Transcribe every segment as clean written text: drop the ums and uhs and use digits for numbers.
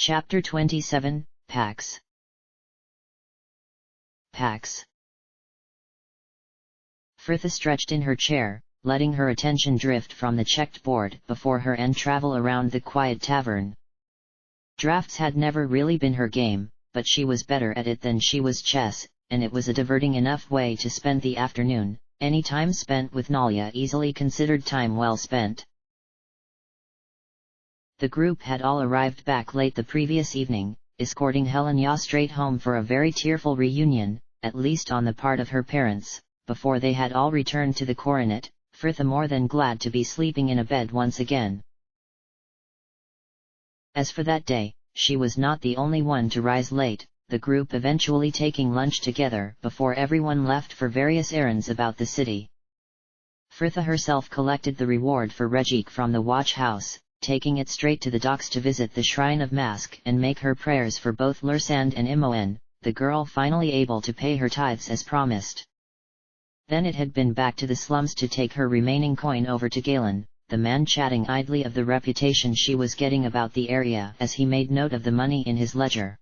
Chapter 27, Pax. Pax. Frithia stretched in her chair, letting her attention drift from the checked board before her and travel around the quiet tavern. Drafts had never really been her game, but she was better at it than she was chess, and it was a diverting enough way to spend the afternoon. Any time spent with Nalia easily considered time well spent. The group had all arrived back late the previous evening, escorting Helena straight home for a very tearful reunion, at least on the part of her parents. Before they had all returned to the coronet, Frithia more than glad to be sleeping in a bed once again. As for that day, she was not the only one to rise late, the group eventually taking lunch together before everyone left for various errands about the city. Frithia herself collected the reward for Regik from the watch house, taking it straight to the docks to visit the Shrine of Mask and make her prayers for both Lursand and Imoen, the girl finally able to pay her tithes as promised. Then it had been back to the slums to take her remaining coin over to Galen, the man chatting idly of the reputation she was getting about the area as he made note of the money in his ledger.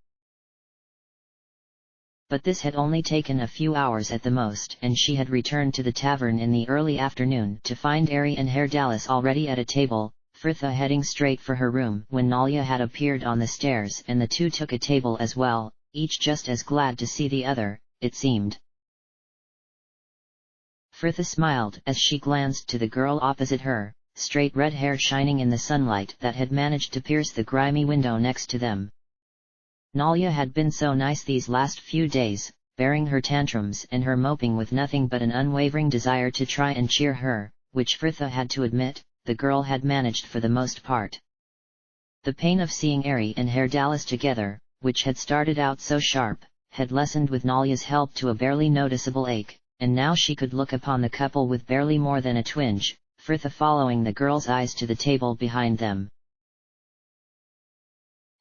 But this had only taken a few hours at the most, and she had returned to the tavern in the early afternoon to find Ari and Herr Dallas already at a table, Frithia heading straight for her room when Nalia had appeared on the stairs, and the two took a table as well, each just as glad to see the other, it seemed. Frithia smiled as she glanced to the girl opposite her, straight red hair shining in the sunlight that had managed to pierce the grimy window next to them. Nalia had been so nice these last few days, bearing her tantrums and her moping with nothing but an unwavering desire to try and cheer her, which Frithia had to admit, the girl had managed for the most part. The pain of seeing Ari and Herr Dallas together, which had started out so sharp, had lessened with Nalia's help to a barely noticeable ache, and now she could look upon the couple with barely more than a twinge, Frithia following the girl's eyes to the table behind them.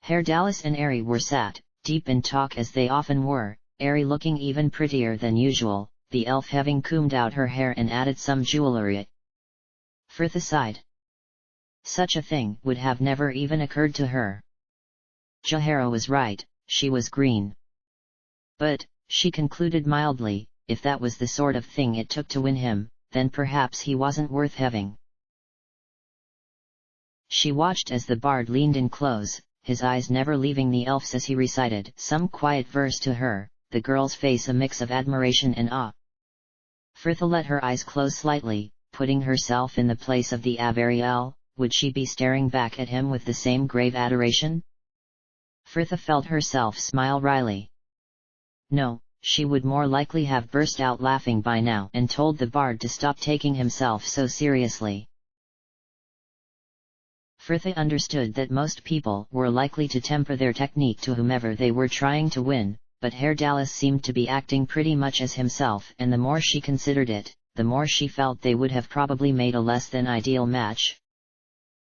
Herr Dallas and Ari were sat, deep in talk as they often were, Ari looking even prettier than usual, the elf having combed out her hair and added some jewellery. Frithia sighed. Such a thing would have never even occurred to her. Jahara was right, she was green. But, she concluded mildly, if that was the sort of thing it took to win him, then perhaps he wasn't worth having. She watched as the bard leaned in close, his eyes never leaving the elf's as he recited some quiet verse to her, the girl's face a mix of admiration and awe. Frithia let her eyes close slightly, putting herself in the place of the Avariel. Would she be staring back at him with the same grave adoration? Frithia felt herself smile wryly. No, she would more likely have burst out laughing by now and told the bard to stop taking himself so seriously. Frithia understood that most people were likely to temper their technique to whomever they were trying to win, but Herr Dallas seemed to be acting pretty much as himself, and the more she considered it, the more she felt they would have probably made a less than ideal match.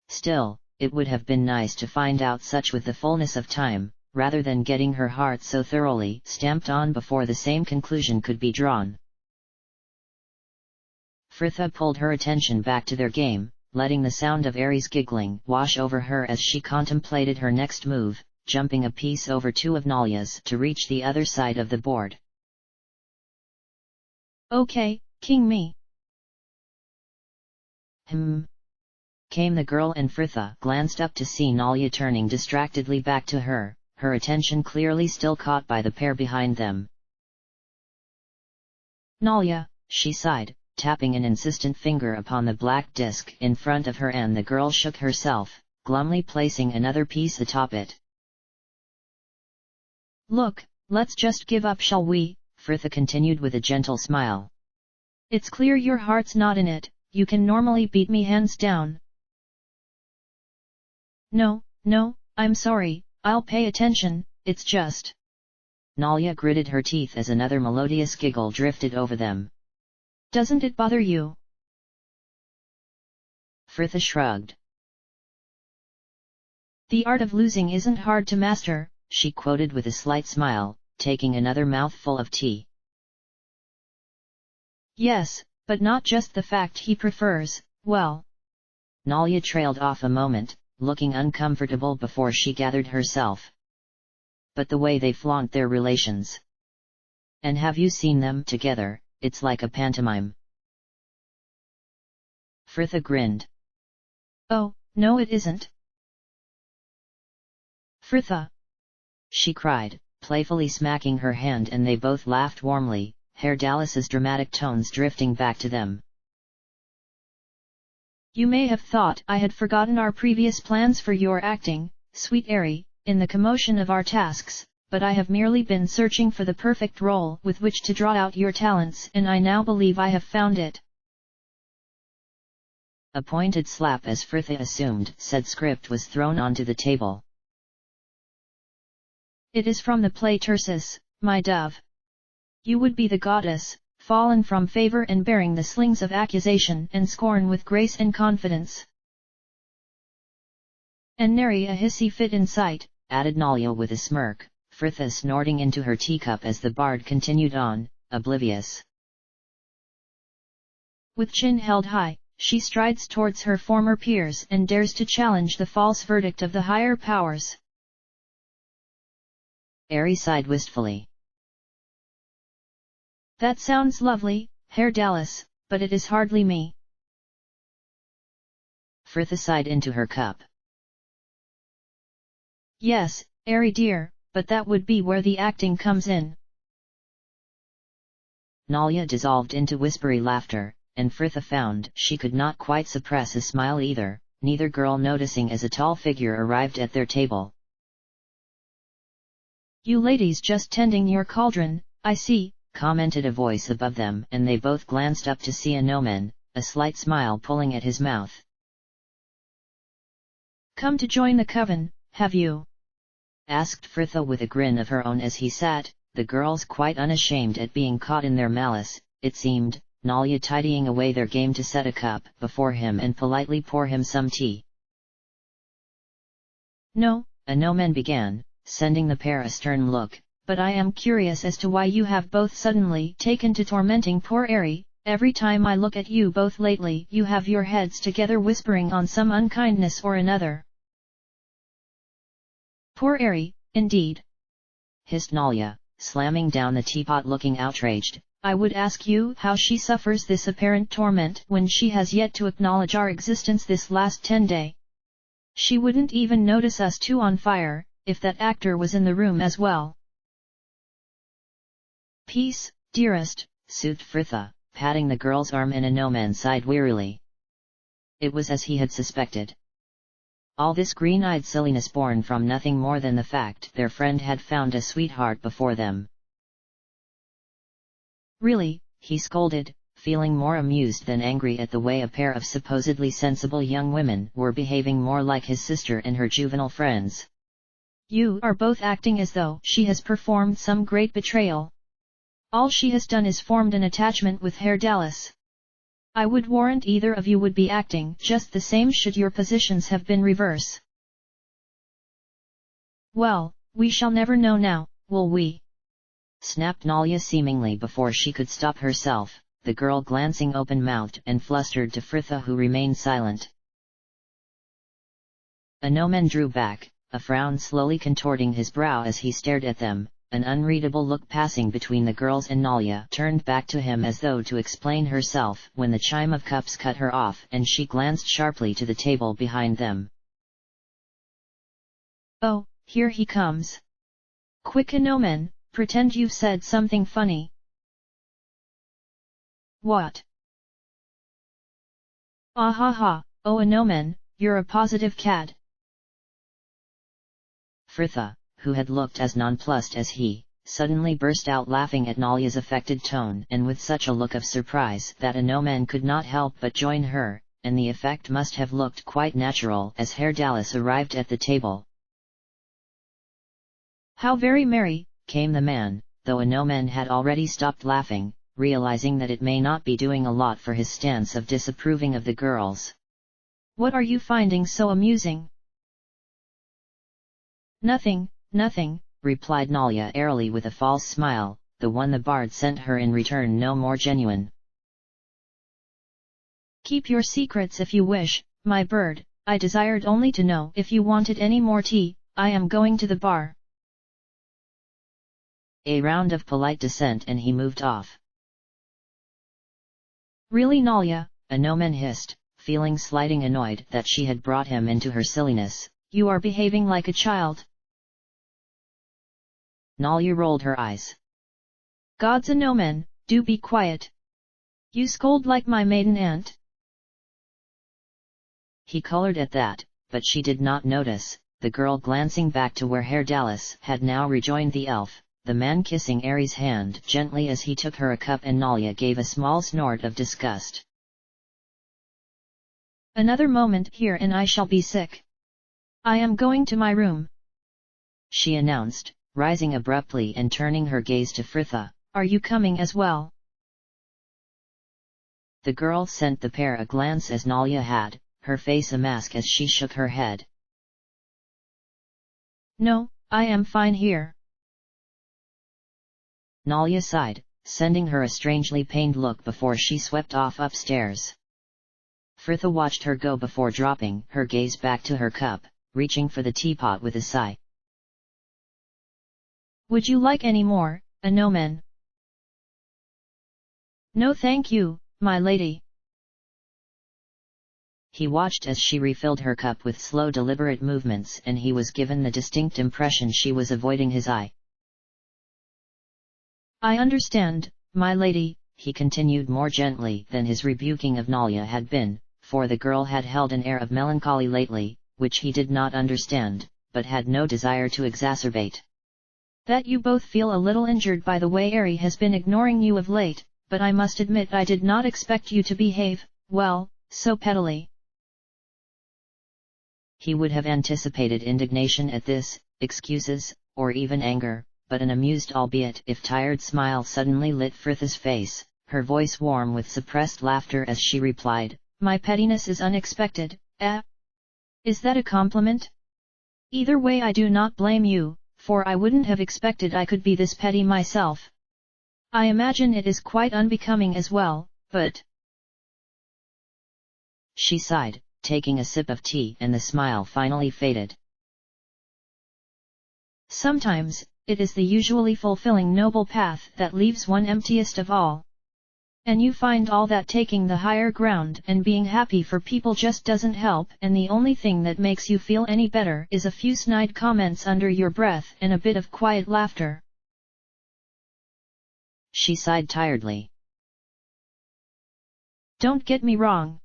Still, it would have been nice to find out such with the fullness of time, rather than getting her heart so thoroughly stamped on before the same conclusion could be drawn. Frithia pulled her attention back to their game, letting the sound of Ari's giggling wash over her as she contemplated her next move, jumping a piece over two of Nalia's to reach the other side of the board. Okay, king me. Came the girl, and Frithia glanced up to see Nalia turning distractedly back to her, her attention clearly still caught by the pair behind them. Nalia, she sighed, tapping an insistent finger upon the black disc in front of her, and the girl shook herself, glumly placing another piece atop it. Look, let's just give up, shall we? Frithia continued with a gentle smile. It's clear your heart's not in it, you can normally beat me hands down. No, I'm sorry, I'll pay attention, it's just... Nalia gritted her teeth as another melodious giggle drifted over them. Doesn't it bother you? Frithia shrugged. The art of losing isn't hard to master, she quoted with a slight smile, taking another mouthful of tea. Yes, but not just the fact he prefers, well... Nalia trailed off a moment, looking uncomfortable before she gathered herself. But the way they flaunt their relations. And have you seen them together? It's like a pantomime. Fritha grinned. Oh, no it isn't. Fritha! She cried, playfully smacking her hand, and they both laughed warmly, Herr Dallas's dramatic tones drifting back to them. You may have thought I had forgotten our previous plans for your acting, sweet Airy, in the commotion of our tasks, but I have merely been searching for the perfect role with which to draw out your talents, and I now believe I have found it. A pointed slap, as Fritha assumed, said script was thrown onto the table. It is from the play Tircis, my dove. You would be the goddess, fallen from favor and bearing the slings of accusation and scorn with grace and confidence. And nary a hissy fit in sight, added Nalia with a smirk, Fritha snorting into her teacup as the bard continued on, oblivious. With chin held high, she strides towards her former peers and dares to challenge the false verdict of the higher powers. Airy sighed wistfully. That sounds lovely, Herr Dallas, but it is hardly me. Fritha sighed into her cup. Yes, Airy dear, but that would be where the acting comes in. Nalia dissolved into whispery laughter, and Fritha found she could not quite suppress a smile either, neither girl noticing as a tall figure arrived at their table. You ladies just tending your cauldron, I see, commented a voice above them, and they both glanced up to see Anomen, a slight smile pulling at his mouth. Come to join the coven, have you? Asked Fritha with a grin of her own as he sat, the girls quite unashamed at being caught in their malice, it seemed, Nalia tidying away their game to set a cup before him and politely pour him some tea. No, Anomen began, sending the pair a stern look, but I am curious as to why you have both suddenly taken to tormenting poor Airy. Every time I look at you both lately you have your heads together whispering on some unkindness or another. Poor Airy, indeed, hissed Nalia, slamming down the teapot looking outraged. I would ask you how she suffers this apparent torment when she has yet to acknowledge our existence this last 10 days. She wouldn't even notice us two on fire, if that actor was in the room as well. Peace, dearest, soothed Fritha, patting the girl's arm, and Anomen sighed wearily. It was as he had suspected. All this green-eyed silliness born from nothing more than the fact their friend had found a sweetheart before them. Really, he scolded, feeling more amused than angry at the way a pair of supposedly sensible young women were behaving more like his sister and her juvenile friends. You are both acting as though she has performed some great betrayal. All she has done is formed an attachment with Herr Dallas. I would warrant either of you would be acting just the same should your positions have been reverse. Well, we shall never know now, will we? Snapped Nalia seemingly before she could stop herself, the girl glancing open-mouthed and flustered to Fritha, who remained silent. Anomen drew back, a frown slowly contorting his brow as he stared at them. An unreadable look passing between the girls, and Nalia turned back to him as though to explain herself when the chime of cups cut her off and she glanced sharply to the table behind them. Oh, here he comes. Quick Anomen, pretend you've said something funny. What? Ah ha ha, oh Anomen, you're a positive cad. Fritha, who had looked as nonplussed as he, suddenly burst out laughing at Nalia's affected tone, and with such a look of surprise that Anomen could not help but join her, and the effect must have looked quite natural as Herr Dallas arrived at the table. How very merry, came the man, though Anomen had already stopped laughing, realizing that it may not be doing a lot for his stance of disapproving of the girls. What are you finding so amusing? Nothing. Nothing, replied Nalia airily with a false smile, the one the bard sent her in return no more genuine. Keep your secrets if you wish, my bird, I desired only to know if you wanted any more tea. I am going to the bar. A round of polite dissent and he moved off. Really, Nalya? Anoman hissed, feeling slightly annoyed that she had brought him into her silliness. You are behaving like a child. Nalya rolled her eyes. Gods, Anoman, do be quiet. You scold like my maiden aunt. He colored at that, but she did not notice, the girl glancing back to where Herr Dallas had now rejoined the elf, the man kissing Ares' hand gently as he took her a cup, and Nalya gave a small snort of disgust. Another moment here and I shall be sick. I am going to my room, she announced, rising abruptly and turning her gaze to Fritha. Are you coming as well? The girl sent the pair a glance as Nalya had, her face a mask as she shook her head. No, I am fine here. Nalya sighed, sending her a strangely pained look before she swept off upstairs. Fritha watched her go before dropping her gaze back to her cup, reaching for the teapot with a sigh. Would you like any more, Anoman? No thank you, my lady. He watched as she refilled her cup with slow deliberate movements, and he was given the distinct impression she was avoiding his eye. I understand, my lady, he continued more gently than his rebuking of Nalya had been, for the girl had held an air of melancholy lately, which he did not understand, but had no desire to exacerbate. That you both feel a little injured by the way Ari has been ignoring you of late, but I must admit I did not expect you to behave, well, so pettily. He would have anticipated indignation at this, excuses, or even anger, but an amused albeit if tired smile suddenly lit Fritha's face, her voice warm with suppressed laughter as she replied, My pettiness is unexpected, eh? Is that a compliment? Either way I do not blame you, for I wouldn't have expected I could be this petty myself. I imagine it is quite unbecoming as well, but... She sighed, taking a sip of tea, and the smile finally faded. Sometimes, it is the usually fulfilling noble path that leaves one emptiest of all. And you find all that taking the higher ground and being happy for people just doesn't help, and the only thing that makes you feel any better is a few snide comments under your breath and a bit of quiet laughter. She sighed tiredly. Don't get me wrong.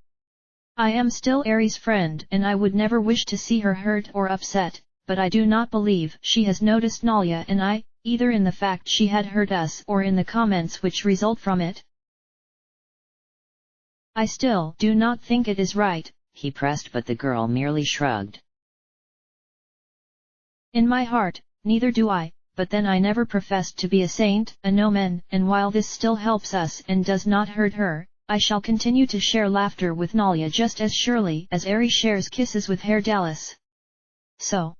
I am still Aries' friend and I would never wish to see her hurt or upset, but I do not believe she has noticed Nalya and I, either in the fact she had hurt us or in the comments which result from it. I still do not think it is right, he pressed, but the girl merely shrugged. In my heart, neither do I, but then I never professed to be a saint, Anoman, and while this still helps us and does not hurt her, I shall continue to share laughter with Nalya just as surely as Aries shares kisses with Herr Dallas. So,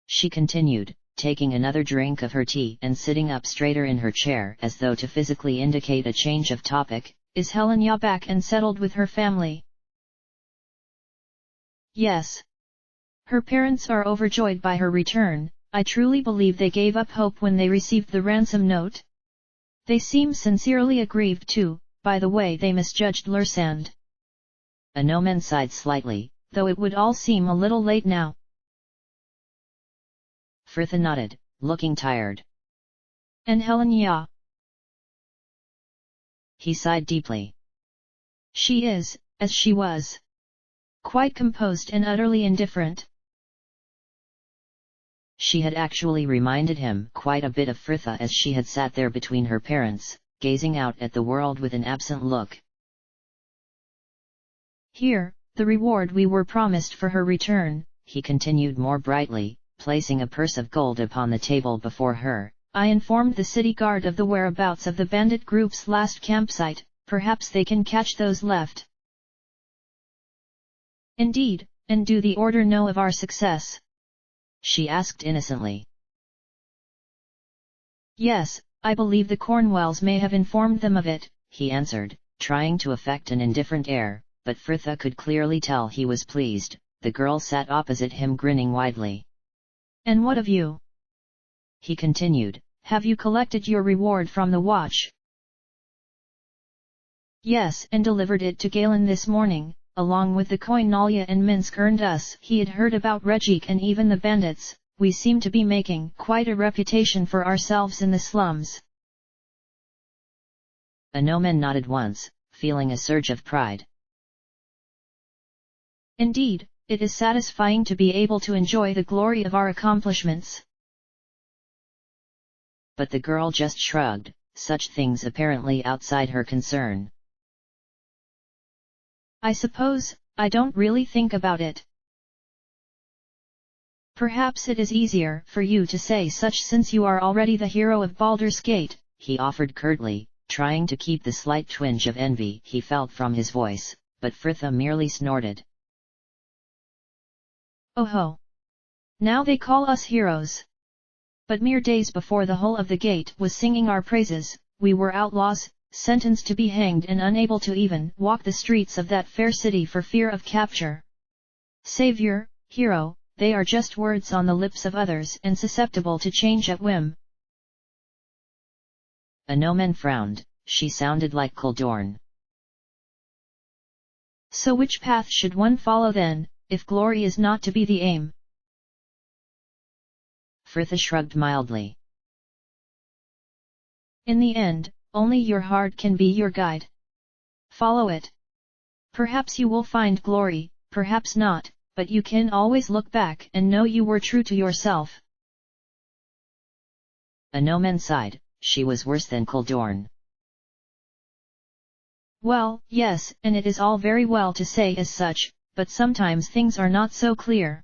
she continued, taking another drink of her tea and sitting up straighter in her chair as though to physically indicate a change of topic, is Helena back and settled with her family? Yes. Her parents are overjoyed by her return. I truly believe they gave up hope when they received the ransom note. They seem sincerely aggrieved too, by the way they misjudged Lursand. Anoman sighed slightly, though it would all seem a little late now. Fritha nodded, looking tired. And Helena? He sighed deeply. She is, as she was. Quite composed and utterly indifferent. She had actually reminded him quite a bit of Fritha as she had sat there between her parents, gazing out at the world with an absent look. Here, the reward we were promised for her return, he continued more brightly, placing a purse of gold upon the table before her. I informed the city guard of the whereabouts of the bandit group's last campsite, perhaps they can catch those left. Indeed, and do the order know of our success? She asked innocently. Yes, I believe the Cornwells may have informed them of it, he answered, trying to affect an indifferent air, but Fritha could clearly tell he was pleased, the girl sat opposite him grinning widely. "And what of you?" he continued. "Have you collected your reward from the watch?" "Yes, and delivered it to Galen this morning, along with the coin Nalya and Minsk earned us." He had heard about Regik and even the bandits. "We seem to be making quite a reputation for ourselves in the slums." Anomen nodded once, feeling a surge of pride. "Indeed, it is satisfying to be able to enjoy the glory of our accomplishments." But the girl just shrugged, such things apparently outside her concern. "I suppose, I don't really think about it." "Perhaps it is easier for you to say such since you are already the hero of Baldur's Gate," he offered curtly, trying to keep the slight twinge of envy he felt from his voice, but Fritha merely snorted. "Oh ho! Now they call us heroes. But mere days before the whole of the gate was singing our praises, we were outlaws, sentenced to be hanged and unable to even walk the streets of that fair city for fear of capture. Savior, hero, they are just words on the lips of others and susceptible to change at whim." Anomen frowned, she sounded like Kuldorn. "So which path should one follow then, if glory is not to be the aim?" Fritha shrugged mildly. "In the end, only your heart can be your guide. Follow it. Perhaps you will find glory, perhaps not, but you can always look back and know you were true to yourself." Anomen sighed, she was worse than Kuldorn. "Well, yes, and it is all very well to say as such, but sometimes things are not so clear."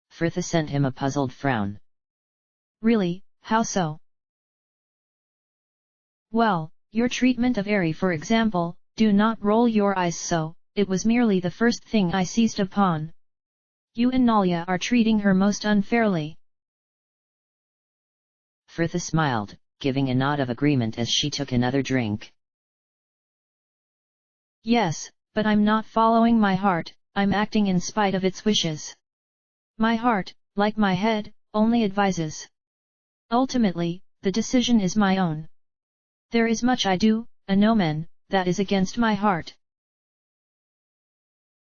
Fritha sent him a puzzled frown. "Really, how so?" "Well, your treatment of Ari for example, do not roll your eyes so, it was merely the first thing I seized upon. You and Nalya are treating her most unfairly." Fritha smiled, giving a nod of agreement as she took another drink. "Yes, but I'm not following my heart, I'm acting in spite of its wishes. My heart, like my head, only advises. Ultimately, the decision is my own. There is much I do, Anomen, that is against my heart."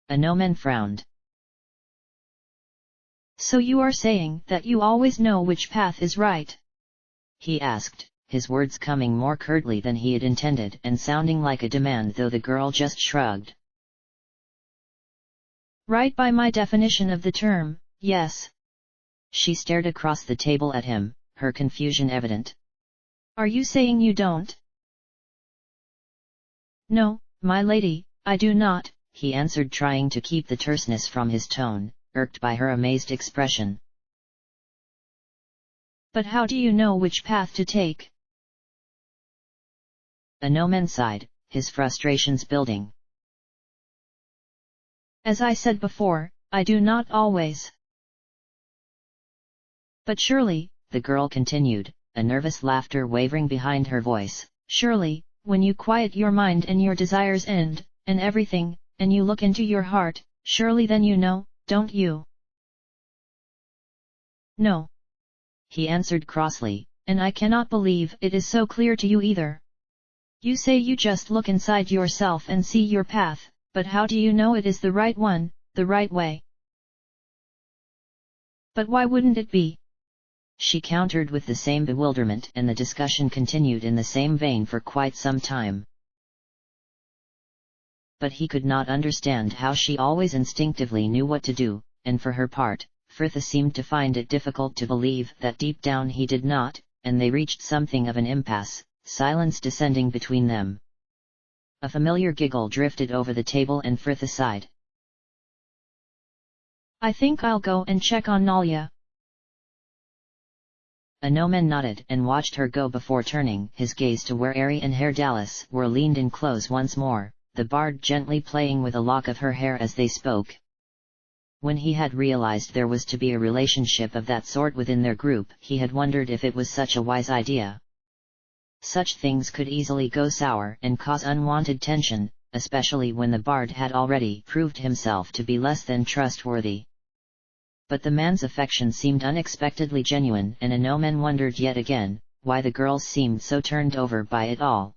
Anomen frowned. "So you are saying that you always know which path is right?" he asked, his words coming more curtly than he had intended and sounding like a demand, though the girl just shrugged. "Right by my definition of the term, yes." She stared across the table at him, her confusion evident. "Are you saying you don't?" "No, my lady, I do not," he answered, trying to keep the terseness from his tone, irked by her amazed expression. "But how do you know which path to take?" Anomen sighed, his frustrations building. "As I said before, I do not always." "But surely," the girl continued, a nervous laughter wavering behind her voice, "surely, when you quiet your mind and your desires and everything, and you look into your heart, surely then you know, don't you?" "No," he answered crossly, "and I cannot believe it is so clear to you either. You say you just look inside yourself and see your path, but how do you know it is the right one, the right way?" "But why wouldn't it be?" she countered with the same bewilderment, and the discussion continued in the same vein for quite some time. But he could not understand how she always instinctively knew what to do, and for her part, Fritha seemed to find it difficult to believe that deep down he did not, and they reached something of an impasse, silence descending between them. A familiar giggle drifted over the table and Fritha sighed. "I think I'll go and check on Nalya." Anomen nodded and watched her go before turning his gaze to where Ari and Herr Dallas were leaned in close once more, the bard gently playing with a lock of her hair as they spoke. When he had realized there was to be a relationship of that sort within their group, he had wondered if it was such a wise idea. Such things could easily go sour and cause unwanted tension, especially when the bard had already proved himself to be less than trustworthy. But the man's affection seemed unexpectedly genuine, and Anomen wondered yet again, why the girls seemed so turned over by it all.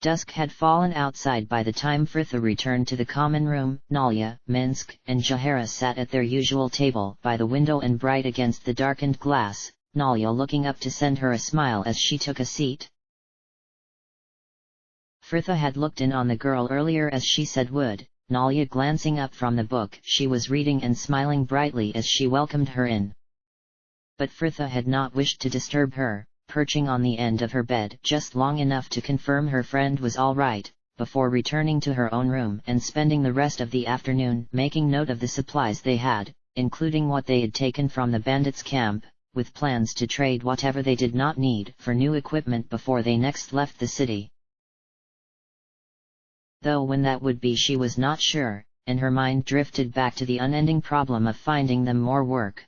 Dusk had fallen outside by the time Fritha returned to the common room. Nalya, Minsk, and Jahara sat at their usual table by the window and bright against the darkened glass, Nalya looking up to send her a smile as she took a seat. Fritha had looked in on the girl earlier as she said would, Nalya glancing up from the book she was reading and smiling brightly as she welcomed her in. But Fritha had not wished to disturb her, perching on the end of her bed just long enough to confirm her friend was all right, before returning to her own room and spending the rest of the afternoon making note of the supplies they had, including what they had taken from the bandits' camp, with plans to trade whatever they did not need for new equipment before they next left the city. Though when that would be she was not sure, and her mind drifted back to the unending problem of finding them more work.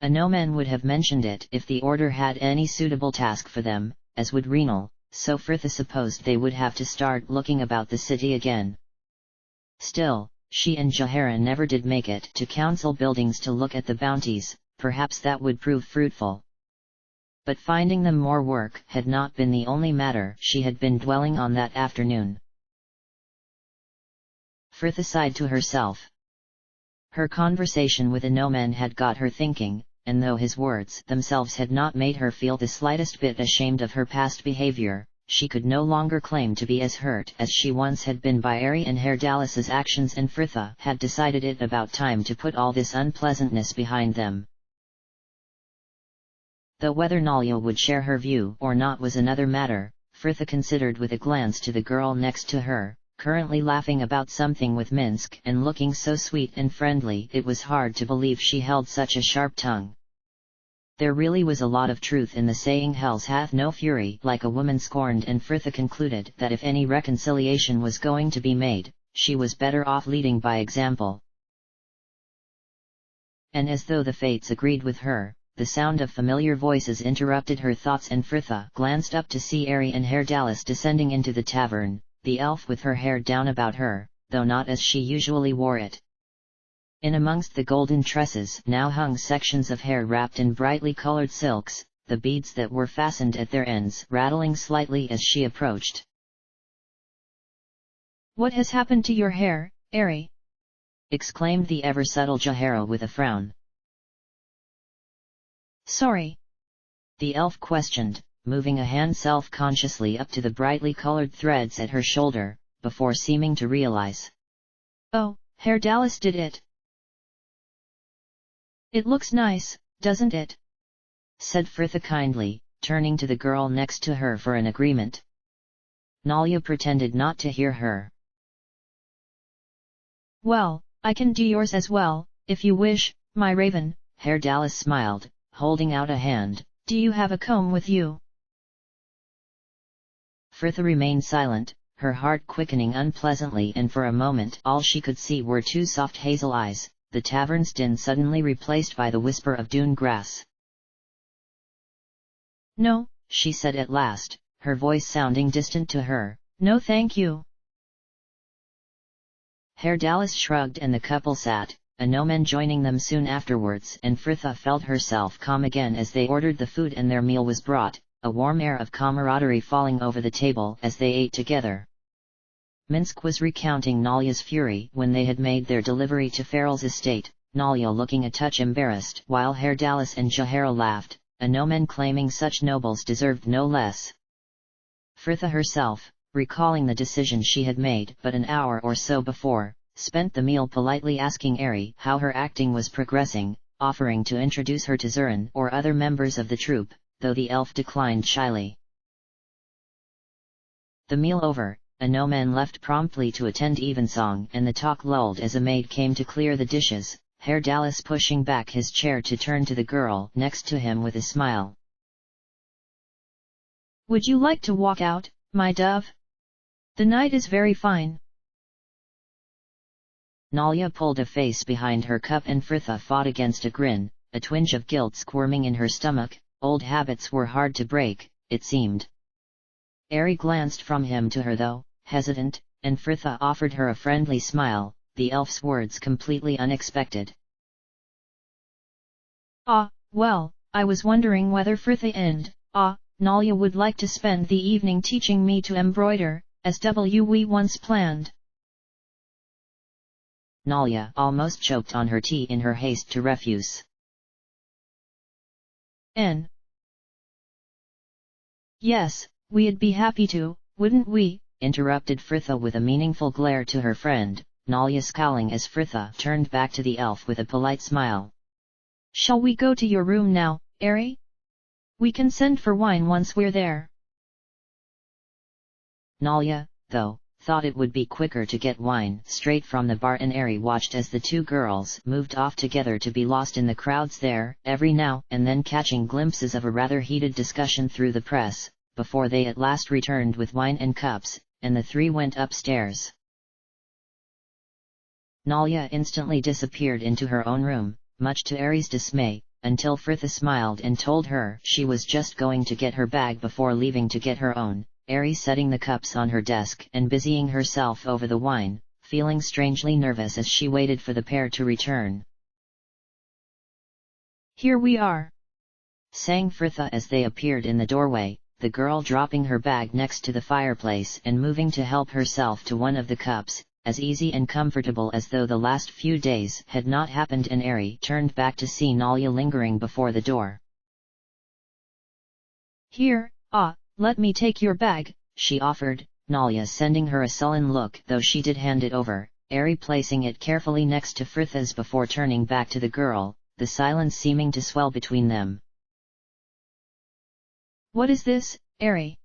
Anomen would have mentioned it if the order had any suitable task for them, as would Renal, so Fritha supposed they would have to start looking about the city again. Still, she and Jahara never did make it to council buildings to look at the bounties, perhaps that would prove fruitful. But finding them more work had not been the only matter she had been dwelling on that afternoon. Fritha sighed to herself. Her conversation with Anomen had got her thinking, and though his words themselves had not made her feel the slightest bit ashamed of her past behavior, she could no longer claim to be as hurt as she once had been by Ari and Herdalis's actions, and Fritha had decided it about time to put all this unpleasantness behind them. Though whether Nalya would share her view or not was another matter, Fritha considered with a glance to the girl next to her, currently laughing about something with Minsk and looking so sweet and friendly it was hard to believe she held such a sharp tongue. There really was a lot of truth in the saying "Hells hath no fury like a woman scorned," and Fritha concluded that if any reconciliation was going to be made, she was better off leading by example. And as though the fates agreed with her, the sound of familiar voices interrupted her thoughts, and Fritha glanced up to see Ari and Herdalis descending into the tavern, the elf with her hair down about her, though not as she usually wore it. In amongst the golden tresses now hung sections of hair wrapped in brightly colored silks, the beads that were fastened at their ends rattling slightly as she approached. "What has happened to your hair, Ari?" exclaimed the ever-subtle Jahara with a frown. "Sorry," the elf questioned, moving a hand self-consciously up to the brightly colored threads at her shoulder, before seeming to realize. "Oh, Herdalis did it. It looks nice, doesn't it?" said Fritha kindly, turning to the girl next to her for an agreement. Nalya pretended not to hear her. "Well, I can do yours as well, if you wish, my raven." Herdalis smiled, holding out a hand. "Do you have a comb with you?" Fritha remained silent, her heart quickening unpleasantly, and for a moment all she could see were two soft hazel eyes, the tavern's din suddenly replaced by the whisper of dune grass. "No," she said at last, her voice sounding distant to her. "No thank you." Herdalis shrugged and the couple sat, Anomen joining them soon afterwards, and Fritha felt herself calm again as they ordered the food and their meal was brought, a warm air of camaraderie falling over the table as they ate together. Minsk was recounting Nalya's fury when they had made their delivery to Farrell's estate, Nalya looking a touch embarrassed while Herdalis and Jahara laughed, Anomen claiming such nobles deserved no less. Fritha herself, recalling the decision she had made but an hour or so before, spent the meal politely asking Ari how her acting was progressing, offering to introduce her to Zurin or other members of the troupe, though the elf declined shyly. The meal over, Anomen left promptly to attend evensong, and the talk lulled as a maid came to clear the dishes, Herdalis pushing back his chair to turn to the girl next to him with a smile. "Would you like to walk out, my dove? The night is very fine." Nalya pulled a face behind her cup and Fritha fought against a grin, a twinge of guilt squirming in her stomach, Old habits were hard to break, it seemed. Ari glanced from him to her though, hesitant, and Fritha offered her a friendly smile, the elf's words completely unexpected. Well, I was wondering whether Fritha and, Nalya would like to spend the evening teaching me to embroider, as we once planned. Nalya almost choked on her tea in her haste to refuse. Yes, we'd be happy to, wouldn't we? Interrupted Fritha with a meaningful glare to her friend, Nalya scowling as Fritha turned back to the elf with a polite smile. Shall we go to your room now, Ari? We can send for wine once we're there. Nalya, though, thought it would be quicker to get wine straight from the bar, and Ari watched as the two girls moved off together to be lost in the crowds there, every now and then catching glimpses of a rather heated discussion through the press, before they at last returned with wine and cups, and the three went upstairs. Nalya instantly disappeared into her own room, much to Ari's dismay, until Fritha smiled and told her she was just going to get her bag before leaving to get her own, Ari setting the cups on her desk and busying herself over the wine, feeling strangely nervous as she waited for the pair to return. Here we are, sang Fritha as they appeared in the doorway, the girl dropping her bag next to the fireplace and moving to help herself to one of the cups, as easy and comfortable as though the last few days had not happened, and Ari turned back to see Nalya lingering before the door. Here, let me take your bag, she offered, Nalya sending her a sullen look though she did hand it over, Ari placing it carefully next to Fritha's before turning back to the girl, the silence seeming to swell between them. What is this, Ari?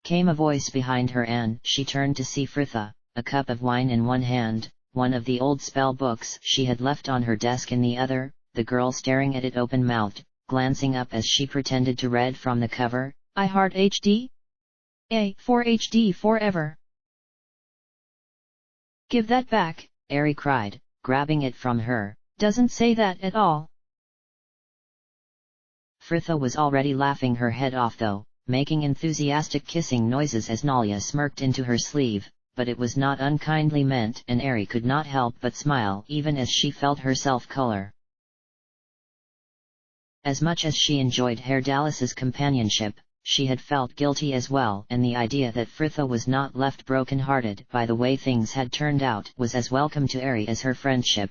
Came a voice behind her, and she turned to see Fritha, a cup of wine in one hand, one of the old spell books she had left on her desk in the other, the girl staring at it open-mouthed, glancing up as she pretended to read from the cover, I heart HD? A for HD forever. Give that back, Ari cried, grabbing it from her. Doesn't say that at all. Fritha was already laughing her head off though, making enthusiastic kissing noises as Nalya smirked into her sleeve, but it was not unkindly meant, and Ari could not help but smile even as she felt herself color. As much as she enjoyed Herr Dallas's companionship, she had felt guilty as well, and the idea that Fritha was not left broken-hearted by the way things had turned out was as welcome to Ari as her friendship.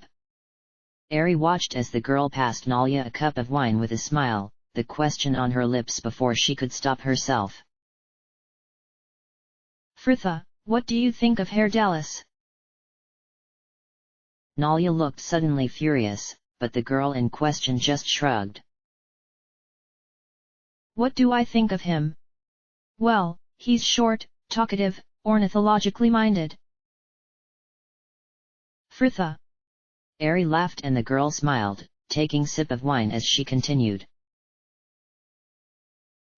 Ari watched as the girl passed Nalya a cup of wine with a smile, the question on her lips before she could stop herself. Fritha, what do you think of Herr Dallas? Nalya looked suddenly furious, but the girl in question just shrugged. What do I think of him? Well, he's short, talkative, ornithologically minded. Fritha. Ari laughed and the girl smiled, taking sip of wine as she continued.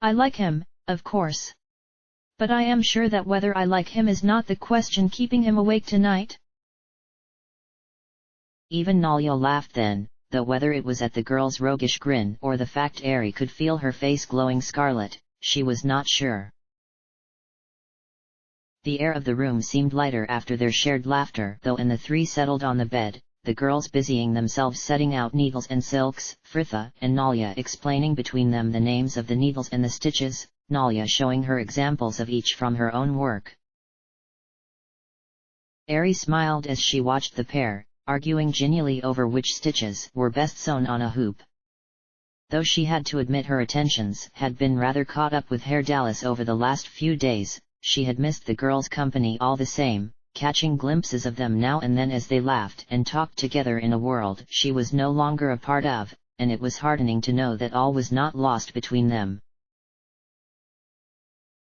I like him, of course. But I am sure that whether I like him is not the question keeping him awake tonight. Even Nalya laughed then, though whether it was at the girl's roguish grin or the fact Ari could feel her face glowing scarlet, she was not sure. The air of the room seemed lighter after their shared laughter though, and the three settled on the bed, the girls busying themselves setting out needles and silks, Fritha and Nalya explaining between them the names of the needles and the stitches, Nalya showing her examples of each from her own work. Ari smiled as she watched the pair, arguing genially over which stitches were best sewn on a hoop. Though she had to admit her attentions had been rather caught up with Herr Dallas over the last few days, she had missed the girls' company all the same, catching glimpses of them now and then as they laughed and talked together in a world she was no longer a part of, and it was heartening to know that all was not lost between them.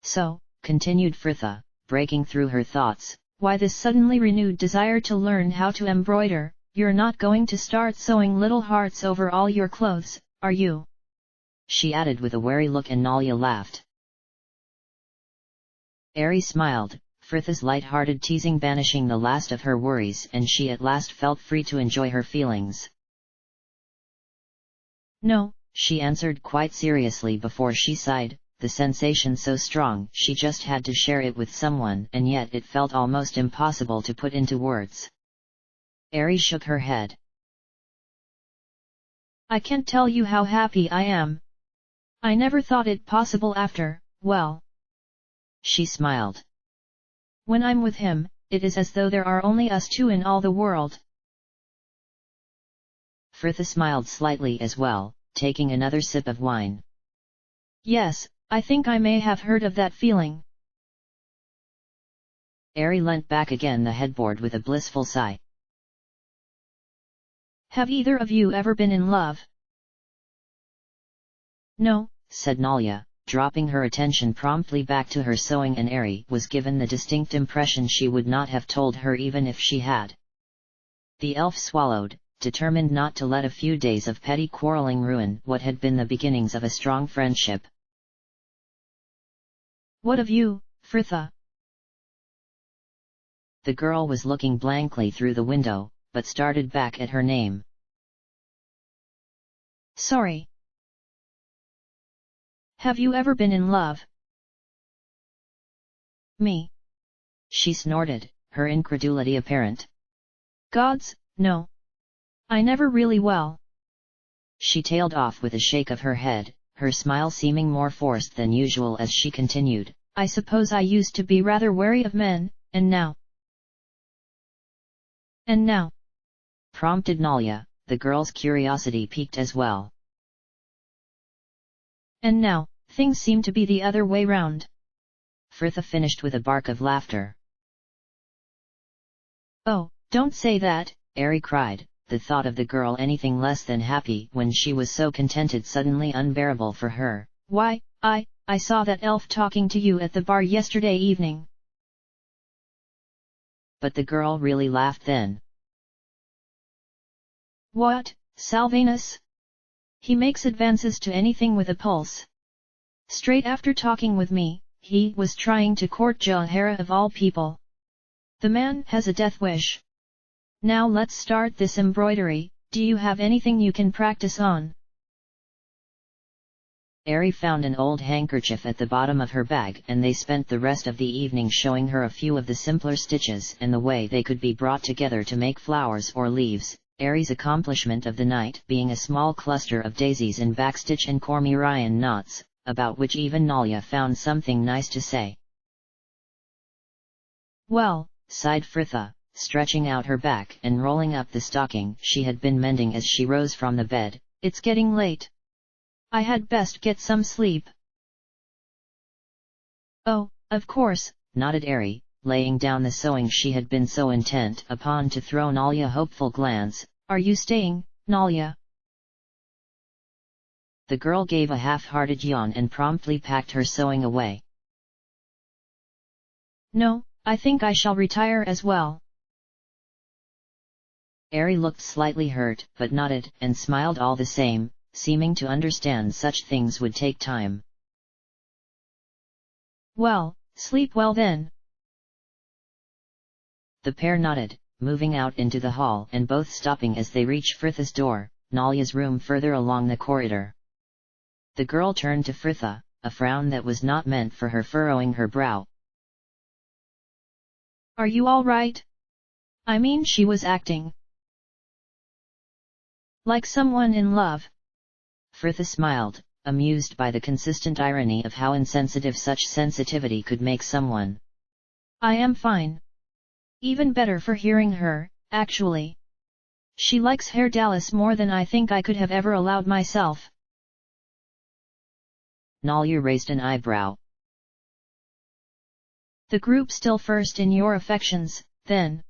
So, continued Fritha, breaking through her thoughts, why this suddenly renewed desire to learn how to embroider? You're not going to start sewing little hearts over all your clothes, are you? She added with a wary look, and Nalya laughed. Ari smiled, Fritha's light-hearted teasing banishing the last of her worries, and she at last felt free to enjoy her feelings. No, she answered quite seriously before she sighed, the sensation so strong she just had to share it with someone, and yet it felt almost impossible to put into words. Ari shook her head. I can't tell you how happy I am. I never thought it possible after, well. She smiled. When I'm with him, it is as though there are only us two in all the world. Frithia smiled slightly as well, taking another sip of wine. Yes, I think I may have heard of that feeling. Ari leant back again the headboard with a blissful sigh. Have either of you ever been in love? No, said Nalya, dropping her attention promptly back to her sewing, and Ari was given the distinct impression she would not have told her even if she had. The elf swallowed, determined not to let a few days of petty quarreling ruin what had been the beginnings of a strong friendship. What of you, Frithia? The girl was looking blankly through the window, but started back at her name. Sorry. Have you ever been in love? Me? She snorted, her incredulity apparent. Gods, no. I never really well. She tailed off with a shake of her head, her smile seeming more forced than usual as she continued. I suppose I used to be rather wary of men, and now? And now? Prompted Nalya, the girl's curiosity piqued as well. And now, things seem to be the other way round. Frithia finished with a bark of laughter. Oh, don't say that, Ari cried, the thought of the girl anything less than happy when she was so contented suddenly unbearable for her. Why, I saw that elf talking to you at the bar yesterday evening. But the girl really laughed then. What, Salvanus? He makes advances to anything with a pulse. Straight after talking with me, he was trying to court Jahara of all people. The man has a death wish. Now let's start this embroidery. Do you have anything you can practice on? Ari found an old handkerchief at the bottom of her bag, and they spent the rest of the evening showing her a few of the simpler stitches and the way they could be brought together to make flowers or leaves, Ari's accomplishment of the night being a small cluster of daisies in backstitch and cormorant knots, about which even Nalya found something nice to say. Well, sighed Frithia, stretching out her back and rolling up the stocking she had been mending as she rose from the bed, it's getting late. I had best get some sleep. Oh, of course, nodded Ari, laying down the sewing she had been so intent upon to throw Nalya a hopeful glance. Are you staying, Nalya? The girl gave a half-hearted yawn and promptly packed her sewing away. No, I think I shall retire as well. Ari looked slightly hurt, but nodded and smiled all the same, seeming to understand such things would take time. Well, sleep well then. The pair nodded, moving out into the hall and both stopping as they reached Frithia's door, Nalya's room further along the corridor. The girl turned to Frithia, a frown that was not meant for her furrowing her brow. Are you all right? I mean, she was acting like someone in love. Frithia smiled, amused by the consistent irony of how insensitive such sensitivity could make someone. I am fine. Even better for hearing her, actually. She likes Herr Dallas more than I think I could have ever allowed myself. Nalya raised an eyebrow. The group still first in your affections, then?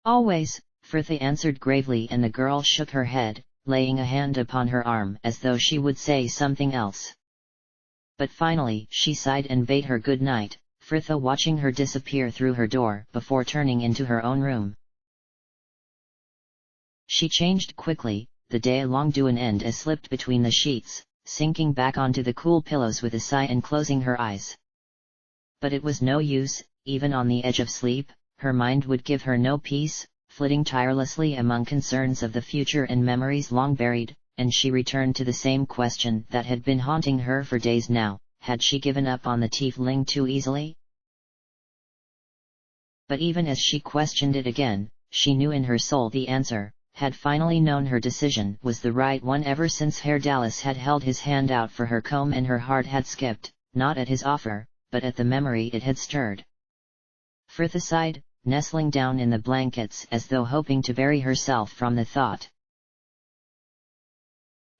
Always, Frithia answered gravely, and the girl shook her head, laying a hand upon her arm as though she would say something else. But finally she sighed and bade her good night, Frithia watching her disappear through her door before turning into her own room. She changed quickly, the day-long to an end as slipped between the sheets, sinking back onto the cool pillows with a sigh and closing her eyes. But it was no use, even on the edge of sleep, her mind would give her no peace, flitting tirelessly among concerns of the future and memories long buried, and she returned to the same question that had been haunting her for days now: had she given up on the tiefling too easily? But even as she questioned it again, she knew in her soul the answer, had finally known her decision was the right one ever since Herr Dallas had held his hand out for her comb, and her heart had skipped, not at his offer, but at the memory it had stirred. Frithia sighed, nestling down in the blankets as though hoping to bury herself from the thought.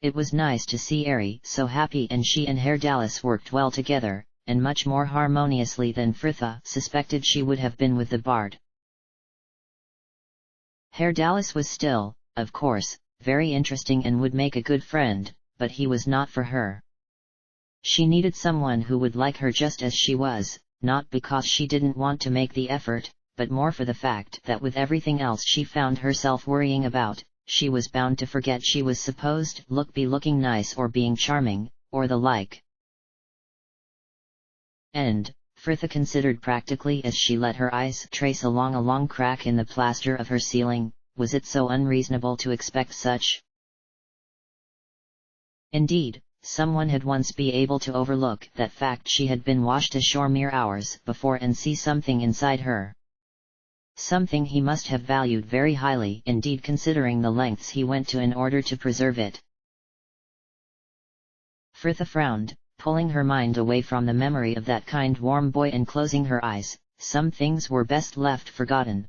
It was nice to see Ari so happy, and she and Herr Dallas worked well together, and much more harmoniously than Frithia suspected she would have been with the bard. Herr Dallas was still, of course, very interesting and would make a good friend, but he was not for her. She needed someone who would like her just as she was, not because she didn't want to make the effort, but more for the fact that with everything else she found herself worrying about, she was bound to forget she was supposed to be looking nice or being charming, or the like. And, Frithia considered practically as she let her eyes trace along a long crack in the plaster of her ceiling, was it so unreasonable to expect such? Indeed, someone had once been able to overlook that fact she had been washed ashore mere hours before and see something inside her. Something he must have valued very highly indeed, considering the lengths he went to in order to preserve it. Frithia frowned, pulling her mind away from the memory of that kind warm boy and closing her eyes. Some things were best left forgotten.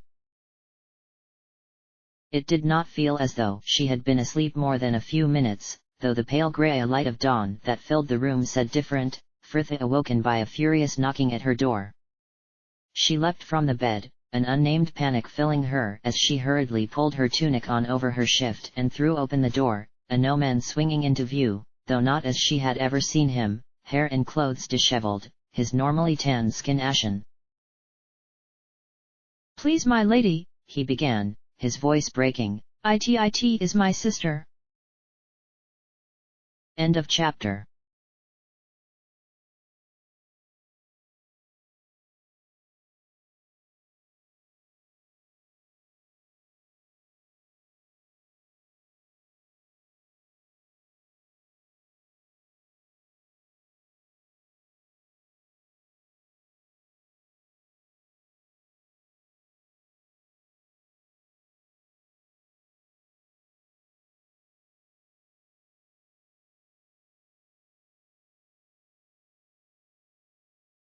It did not feel as though she had been asleep more than a few minutes, though the pale grey light of dawn that filled the room said different. Frithia awoken by a furious knocking at her door. She leapt from the bed, an unnamed panic filling her as she hurriedly pulled her tunic on over her shift and threw open the door, a no-man swinging into view, though not as she had ever seen him, hair and clothes dishevelled, his normally tan skin ashen. "Please, my lady," he began, his voice breaking. "It is my sister." End of chapter.